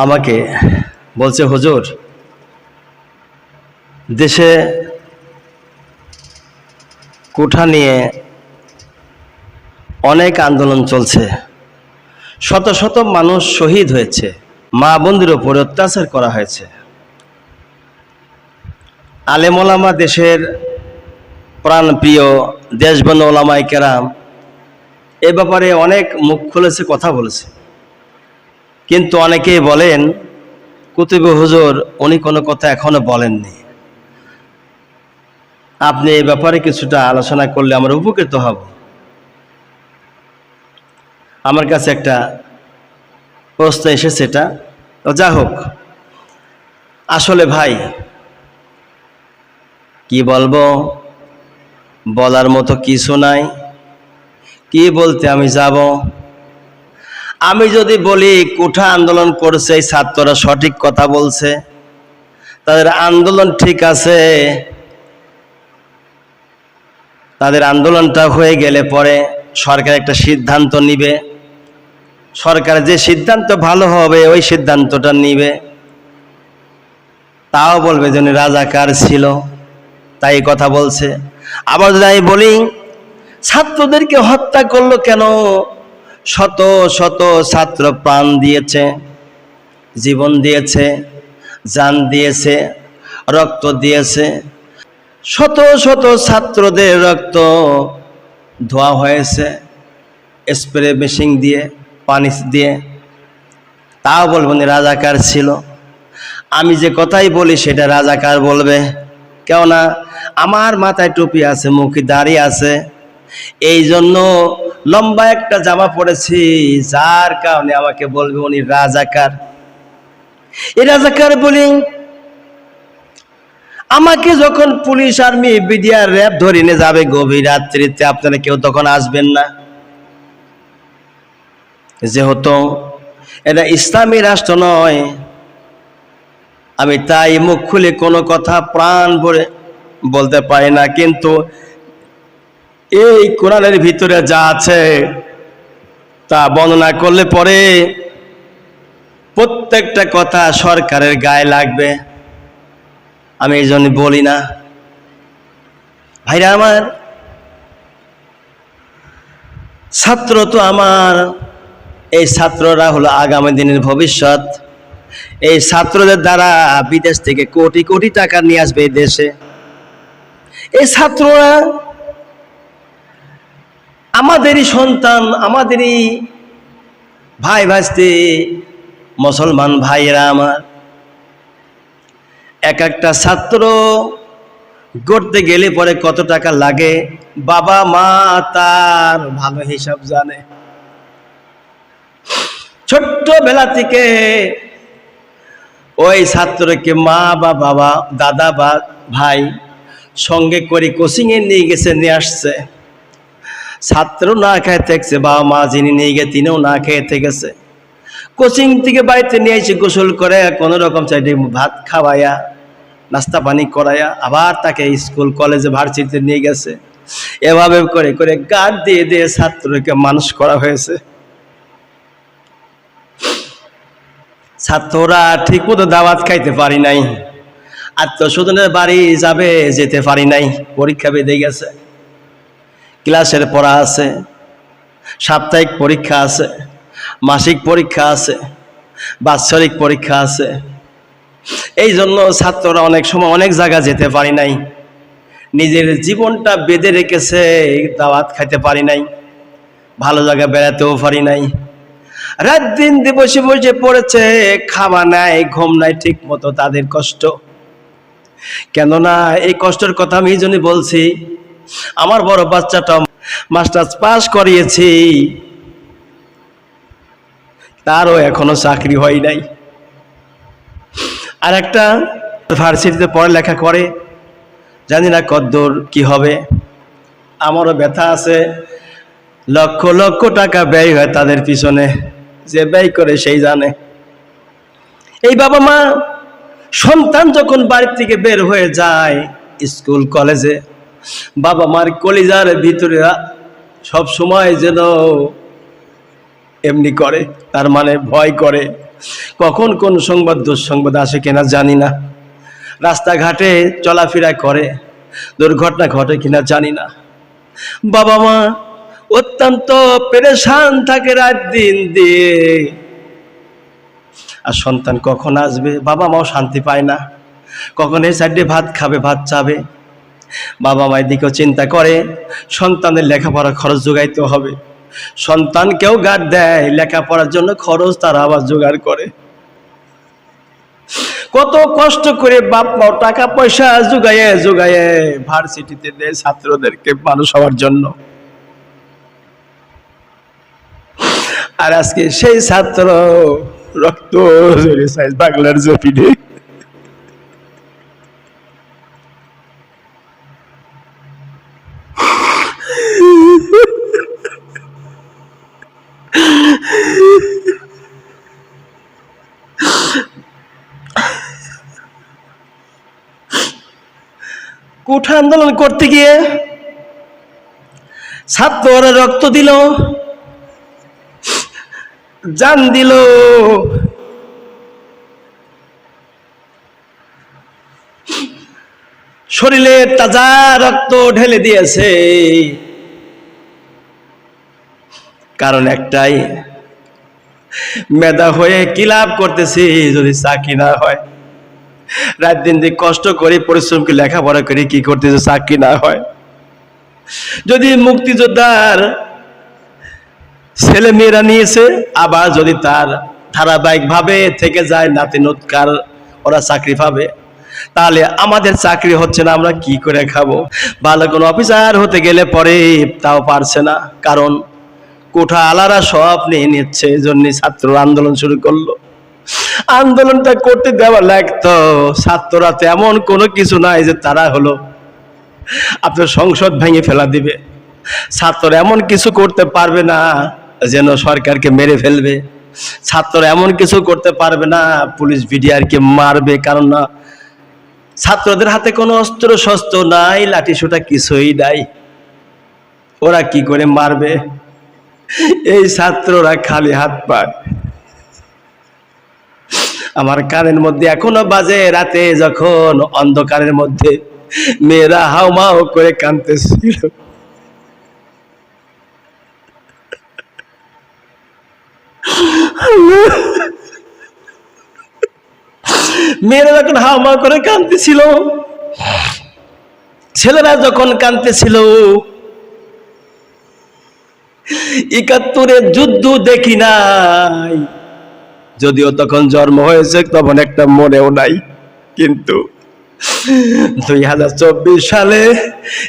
আমাকে বলছে, হুজুর, দেশে কোঠা নিয়ে অনেক আন্দোলন চলছে, শত শত মানুষ শহীদ হয়েছে, মা বোনদের উপর অত্যাচার করা হয়েছে। আলেম ওলামা, দেশের প্রাণপ্রিয় দেশবন্ধু ওলামায়ে কেরাম এ ব্যাপারে অনেক মুখ খুলেছে, কথা বলেছে, কিন্তু অনেকেই বলেন কুতুবে হুজুর উনি কোনো কথা এখনো বলেননি, আপনি এই ব্যাপারে কিছুটা আলোচনা করলে আমরা উপকৃত হব। আমার কাছে একটা প্রশ্ন এসেছে, এটা যা হোক, আসলে ভাই কি বলবো, বলার মতো কিছু নাই, কি বলতে আমি যাব। আমি যদি বলি কোঠা আন্দোলন করছে, এই ছাত্ররা সঠিক কথা বলছে, তাদের আন্দোলন ঠিক আছে, তাদের আন্দোলনটা হয়ে গেলে পরে সরকার একটা সিদ্ধান্ত নিবে, সরকার যে সিদ্ধান্ত ভালো হবে ওই সিদ্ধান্তটা নিবে, তাও বলবে যে উনি রাজাকার ছিল তাই কথা বলছে। আবার যদি আমি বলি ছাত্রদেরকে হত্যা করলো কেন, শত শত ছাত্র প্রাণ দিয়েছে, জীবন দিয়েছে, জান দিয়েছে, রক্ত দিয়েছে, শত শত ছাত্রদের রক্ত ধোয়া হয়েছে স্প্রে মেশিন দিয়ে, পানি দিয়ে, তাও বলবো উনি রাজাকার ছিল। আমি যে কথাই বলি সেটা রাজাকার বলবে, কেননা আমার মাথায় টুপি আছে, মুখে দাড়ি আছে, এই জন্য লম্বা একটা জামা পরেছি, যার কারণে আমাকে বলবে উনি রাজাকার। এই রাজাকার বলি, আমাকে যখন পুলিশ, আর্মি, বিডিআর, র্যাব ধরে নিয়ে যাবে গভীর রাত্রিতে, আপনারা কেউ তখন আসবেন না, যেহেতু এটা ইসলামী রাষ্ট্র নয়। আমি তাই মুখ খুলে কোনো কথা প্রাণ ভরে বলতে পারি না, কিন্তু এই কোরআনের ভিতরে যা আছে তা বর্ণনা করলে পরে প্রত্যেকটা কথা সরকারের গায়ে লাগবে, আমি এই জন্য বলি না। ভাইরা আমার, ছাত্র তো আমার, এই ছাত্ররা হলো আগামী দিনের ভবিষ্যৎ। এই ছাত্রদের দ্বারা বিদেশ থেকে কোটি কোটি টাকা নিয়ে আসবে এই দেশে। এই ছাত্ররা আমাদেরই সন্তান, আমাদেরই ভাই ভাইস্তি, মুসলমান ভাইয়েরা আমার। এক একটা ছাত্র গড়তে গেলে পরে কত টাকা লাগে বাবা মা তার ভালো হিসাব জানে। ছোট্টবেলা থেকে ওই ছাত্রকে মা বা বাবা, দাদা বা ভাই সঙ্গে করে কোচিংয়ে নিয়ে গেছে, নিয়ে আসছে। ছাত্র না খেয়ে থেকেছে, বাবা মা যিনি নিয়ে গিয়ে তিনিও না খেয়ে থেকেছে। কোচিং থেকে বাড়িতে নিয়ে এসে গোসল করে কোনো রকম চাইতে ভাত খাওয়াইয়া, নাস্তা পানি করাইয়া, আবার তাকে স্কুল, কলেজে, ভার্সিটিতে নিয়ে গেছে। এভাবে করে করে গার্ড দিয়ে দিয়ে ছাত্রকে মানুষ করা হয়েছে। ছাত্ররা ঠিক মতো দাওয়াত খাইতে পারি নাই, আত্মস্বজনের বাড়ি যাবে, যেতে পারি নাই, পরীক্ষা বেঁধে গেছে, ক্লাসের পড়া আছে, সাপ্তাহিক পরীক্ষা আছে, মাসিক পরীক্ষা আছে, বাৎসরিক পরীক্ষা আছে। এই জন্য ছাত্ররা অনেক সময় অনেক জায়গা যেতে পারি নাই, নিজের জীবনটা বেঁধে রেখেছে, দাওয়াত খাইতে পারি নাই, ভালো জায়গায় বেড়াতেও পারি নাই। রাত দিন বসে বসে পড়েছে, খাওয়া নাই, ঘুম নাই ঠিক মতো, তাদের কষ্ট। কেননা এই কষ্টের কথা আমি এই জন্য বলছি, আমার বড় বাচ্চাটা মাস্টার্স পাস করিয়েছি, তারও এখনো চাকরি হয় নাই। আর একটা ভার্সিটিতে পড়ালেখা করে, জানি না কদ্দূর কি হবে। আমারও ব্যথা আছে, লক্ষ লক্ষ টাকা ব্যয় হয় তাদের পিছনে, যে ব্যয় করে সেই জানে। এই বাবা মা সন্তান যখন বাড়ি থেকে বের হয়ে যায় স্কুল কলেজে, বাবা মার কলিজার ভিতরে সব সময় যেন এমনি করে, তার মানে ভয় করে, কখন কোন সংবাদ দুঃসংবাদ আসে কিনা জানি না, রাস্তাঘাটে চলাফেরা করে দুর্ঘটনা ঘটে কিনা জানি না। বাবা মা অত্যন্ত পেরেশান থাকে রাত দিন দিয়ে, আর সন্তান কখন আসবে বাবা মাও শান্তি পায় না, কখন এই সাইডে ভাত খাবে, ভাত চাবে। বাবা মা এদিকেও চিন্তা করে সন্তানের লেখাপড়া খরচ যোগাইতে হবে, সন্তানকেও গার্ড দেয় লেখাপড়ার জন্য খরচ তারা আবার জোগাড় করে। কত কষ্ট করে বাপ মাও টাকা পয়সা জোগায়ে জোগায়ে ভার্সিটিতে দেয় ছাত্রদেরকে মানুষ হওয়ার জন্য। আর আজকে সেই ছাত্র রক্ত বাংলার জমিনে কোঠা আন্দোলন করতে গিয়ে ছাত্ররা রক্ত দিল, জান দিল, শরীরে তাজা রক্ত ঢেলে দিয়েছে, কারণ একটাই, মেধা হয়ে কি লাভ করতেছি যদি চাকরি না হয়। রাত দিন যে কষ্ট করে পরিশ্রম করে লেখাপড়া করে কি করতেছে, চাকরি না হয়। যদি মুক্তিযোদ্ধার ছেলে মেয়েরা নিয়েছে, আবার যদি তার ধারাবাহিক ভাবে থেকে যায় নাতি নতকার ওরা চাকরি পাবে, তাহলে আমাদের চাকরি হচ্ছে না, আমরা কি করে খাবো? ভালো কোনো অফিসার হতে গেলে পরে তাও পারছে না, কারণ কোঠা আলারা সব নিয়ে নিচ্ছে। এই জন্য ছাত্র আন্দোলন শুরু করলো। আন্দোলনটা করতে দেওয়া লাগতো, ছাত্ররা তো এমন কোনো কিছু নাই যে তারা হলো আপনার সংসদ ভেঙে ফেলা দিবে। ছাত্ররা এমন কিছু করতে পারবে না যেন সরকারকে মেরে ফেলবে, ছাত্ররা এমন কিছু করতে পারবে না পুলিশ বিডিআরকে মারবে, কারণ না ছাত্রদের হাতে কোনো অস্ত্র শস্ত্র নাই, লাঠি সোটা কিছুই নাই, ওরা কি করে মারবে? এই ছাত্ররা খালি হাত পায়। আমার কানের মধ্যে এখনো বাজে, রাতে যখন অন্ধকারের মধ্যে মেয়েরা হাউমাউ করে কাঁদতেছিল, মেয়েরা যখন হাউমাউ করে কাঁদতেছিল, ছেলেরা যখন কাঁদতেছিল, ৭১-এর যুদ্ধ দেখি নাই, যদিও তখন জন্ম হয়েছে তখন একটা মনেও নাই, কিন্তু 2024 সালে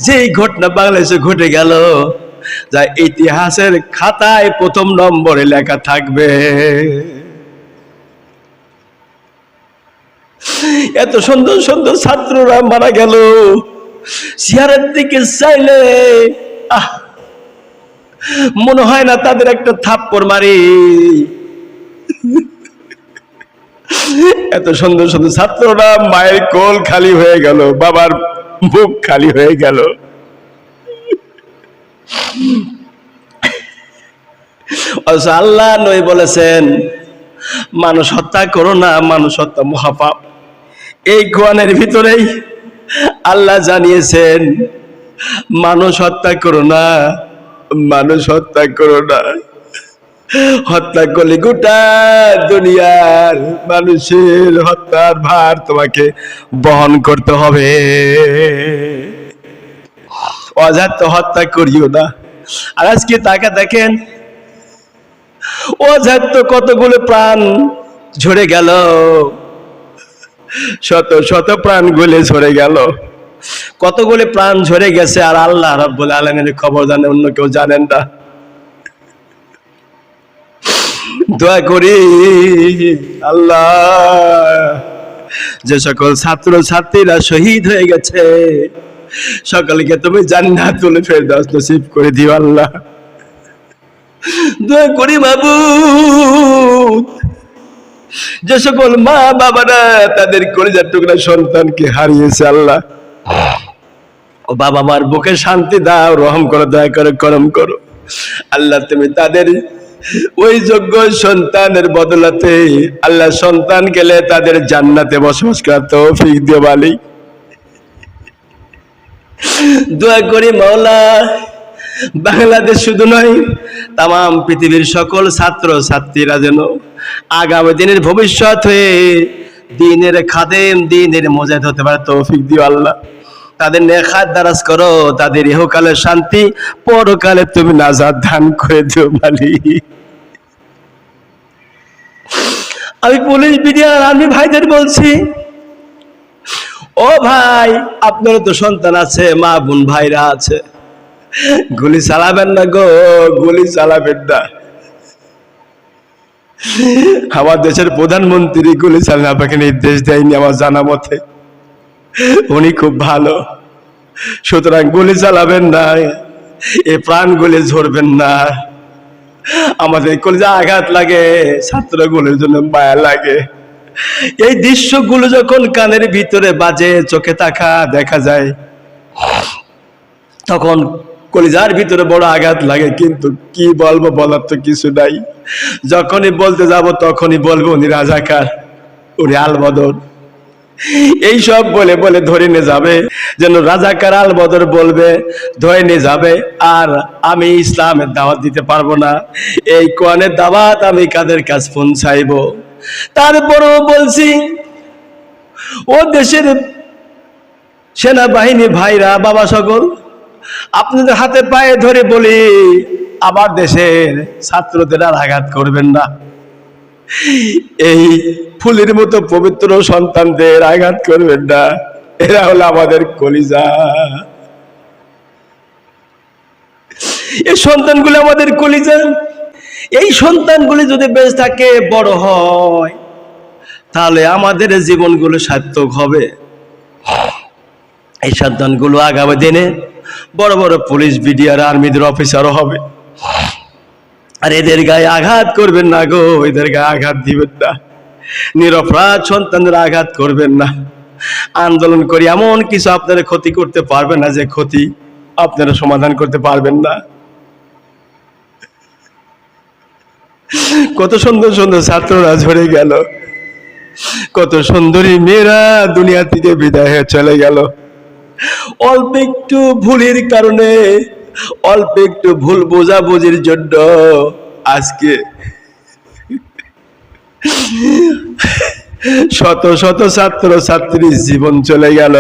যেই ঘটনা বাংলাদেশে ঘটে গেল, যা ইতিহাসের খাতায় প্রথম নম্বরে লেখা থাকবে। এত সুন্দর সুন্দর ছাত্ররা মারা গেল, চেহারার দিকে চাইলে মনে হয় না তাদের একটা থাপ্পড় মারি। এত সুন্দর সুন্দর ছাত্ররা, মায়ের কোল খালি হয়ে গেল, বাবার বুক খালি হয়ে গেল। আল্লাহ নবী বলেছেন মানুষ হত্যা করো না, মানুষ হত্যা মহাপাপ। এই কোরআনের ভিতরেই আল্লাহ জানিয়েছেন মানুষ হত্যা করো না, মানুষ হত্যা করো না। হত্যা করলে গোটা দুনিয়ার মানুষের হত্যার ভার তোমাকে বহন করতে হবে। অজাত হত্যা করিও না। আর আজকে তাকে দেখেন, অজাত কতগুলো প্রাণ ঝরে গেল, শত শত প্রাণ গুলে ঝরে গেল, কতগুলো প্রাণ ঝরে গেছে, আর আল্লাহ রাব্বুল আলামিনের খবর জানে, অন্য কেউ জানেন না। দোয়া করি আল্লাহ, যে সকল ছাত্র ছাত্রীরা শহীদ হয়ে গেছে সকলকে তুমি জান্নাতুল ফেরদাউস নসিব করে দিও আল্লাহ। দোয়া করি মাবুদ, যে সকল মা বাবারা তাদের কলিজার টুকরা সন্তানকে হারিয়েছে আল্লাহ, ও বাবা মার বুকে শান্তি দাও, রহম করো, দয়া করে করম করো আল্লাহ। তুমি তাদের ওই যোগ্য সন্তানের বদলাতে আল্লাহ সন্তান গেলে তাদের জান্নাতে বসবাস করার তৌফিক দিও মালিক। দোয়া করি মাওলা, বাংলাদেশ শুধু নয়, তাম পৃথিবীর সকল ছাত্র ছাত্রীরা যেন আগামী দিনের ভবিষ্যৎ হয়ে দ্বীনের খাদেম, দ্বীনের মুজাহিদ হতে পারে তৌফিক দিও আল্লাহ। তাদের নেখাত দারাজ করো, তাদের ইহকালের শান্তি, পরকালে তুমি নাজাত দান করে দিও মালিক। আমি পুলিশ বিডিআর আর্মি ভাইদের বলছি, ও ভাই, আপনারও তো সন্তান আছে, মা বোন ভাইরা আছে, গুলি চালাবেন না গো, গুলি চালাবেন না। আমার দেশের প্রধানমন্ত্রী গুলি চালানো আপনাকে নির্দেশ দেয়নি আমার জানা মতে, উনি খুব ভালো। সুতরাং গুলি চালাবেন না, এ প্রাণ গুলি ঝরবেন না। আমাদের কলিজা আঘাত লাগে, ছাত্রগুলোর জন্য মায়া লাগে। এই দৃশ্যগুলো যখন কানের ভিতরে বাজে, চোখে দেখা যায়, তখন কলিজার ভিতরে বড় আঘাত লাগে। কিন্তু কি বলবো, বলার তো কিছু নাই। যখনই বলতে যাব তখনই বলবো উনি রাজাকার, উনি আলবদর, এইসব বলে বলে ধরে নিয়ে যাবে, যেন রাজাকার আলবদর বলবে, ধরে নিয়ে যাবে। আর আমি ইসলামের দাওয়াত দিতে পারবো না, এই কোরআনের দাওয়াত আমি কাদের কাছে পৌঁছাইবো? তারপরও বলছি, ও দেশের সেনাবাহিনী ভাইরা, বাবা সকল, আপনাদের হাতে পায়ে ধরে বলি, আমার দেশের ছাত্রদের আর আঘাত করবেন না। এই ফুলের মতো পবিত্র সন্তানদের আঘাত করবেন না। এরা হলো আমাদের কলিজা, এই সন্তানগুলো আমাদের কলিজা। এই সন্তানগুলি যদি বেঁচে থাকে, বড় হয়, তাহলে আমাদের জীবনগুলো সার্থক হবে। এই সন্তানগুলো আগামী দিনে বড় বড় পুলিশ, বিডিআর, আর্মিদের অফিসারও হবে। আর এদের গায়ে আঘাত করবেন না গো, এদের গায়ে আঘাত দিবেন না। নিরপরাধ সন্তানদের আঘাত করবেন না। আন্দোলন করি এমন কিছু আপনারা ক্ষতি করতে পারবেন না, যে ক্ষতি আপনারা সমাধান করতে পারবেন না। কত সুন্দর সুন্দর ছাত্ররা ঝরে গেল, কত সুন্দরী মেয়েরা দুনিয়া থেকে বিদায় হয়ে চলে গেল, অল্প একটু ভুলের কারণে, অল্প একটু ভুল বোঝাবুঝির জন্য আজকে শত শত ছাত্র ছাত্রীর জীবন চলে গেল।